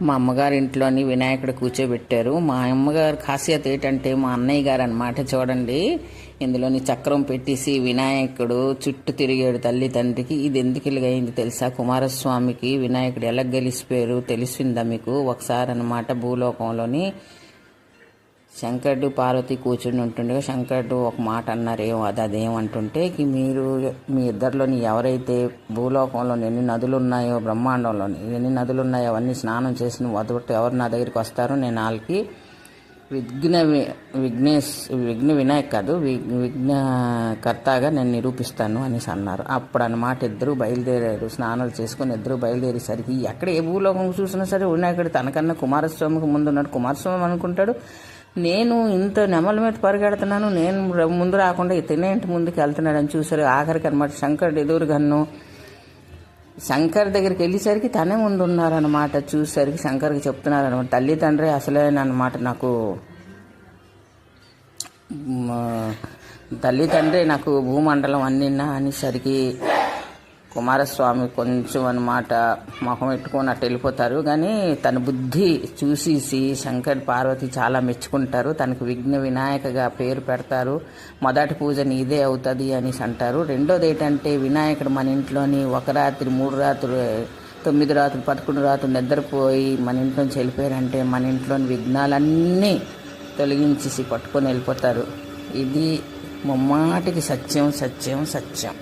మా అమ్మగారి ఇంట్లోని వినాయకుడు కూర్చోబెట్టారు. మా అమ్మగారు ఖాసియత ఏంటంటే మా అన్నయ్య గారు అనమాట. చూడండి, ఇందులోని చక్రం పెట్టేసి వినాయకుడు చుట్టూ తిరిగాడు తల్లి తండ్రికి. ఇది ఎందుకు ఇలాగైంది తెలుసా? కుమారస్వామికి వినాయకుడు ఎలా గెలిచిపోయారు తెలిసిందా మీకు? ఒకసారి అనమాట భూలోకంలోని శంకరుడు పార్వతి కూర్చుని ఉంటుండగా శంకరుడు ఒక మాట అన్నారు. అదేమంటుంటే మీరు మీ ఇద్దరిలోని ఎవరైతే భూలోకంలో ఎన్ని నదులు ఉన్నాయో, బ్రహ్మాండంలోని ఎన్ని నదులు ఉన్నాయో అవన్నీ స్నానం చేసిన వదొట్టు ఎవరు నా దగ్గరికి వస్తారో నేను వాళ్ళకి విఘ్న వినాయక్ కాదు విఘ్నకర్తగా నేను నిరూపిస్తాను అనేసి అన్నారు. అప్పుడు అన్నమాట ఇద్దరు బయలుదేరారు. స్నానాలు చేసుకొని ఇద్దరు బయలుదేరేసరికి ఎక్కడ ఏ భూలోకం చూసినా సరే వినాయకుడు తనకన్నా కుమారస్వామికి ముందున్నాడు. కుమారస్వామి అనుకుంటాడు, నేను ఇంత నెమల మీద పరిగెడుతున్నాను, నేను ముందు రాకుండా ఇతనేంటి ముందుకు వెళ్తున్నాడని చూసారు. ఆఖరికి అనమాట శంకరుడు ఎదురుగన్ను శంకర్ దగ్గరికి వెళ్ళేసరికి తనే ముందు ఉన్నారనమాట. చూసేసరికి శంకర్కి చెప్తున్నారనమాట, తల్లి తండ్రి అసలేనమాట నాకు తల్లి తండ్రి నాకు భూమండలం అన్నిన్నా అనేసరికి కుమారస్వామి కొంచెం అనమాట మొహం పెట్టుకొని అట్టు వెళ్ళిపోతారు. కానీ తన బుద్ధి చూసేసి శంకర్ పార్వతి చాలా మెచ్చుకుంటారు. తనకు విఘ్న వినాయకగా పేరు పెడతారు. మొదటి పూజ నీదే అవుతుంది అనేసి అంటారు. రెండోది ఏంటంటే వినాయకుడు మన ఇంట్లోని 1 రాత్రి 3 రాత్రులు 9 రాత్రులు 11 రాత్రులు నిద్రపోయి మన ఇంట్లోంచి వెళ్ళిపోయారంటే మన ఇంట్లోని విఘ్నాలన్నీ తొలగించేసి పట్టుకొని వెళ్ళిపోతారు. ఇది ముమ్మాటికి సత్యం సత్యం సత్యం.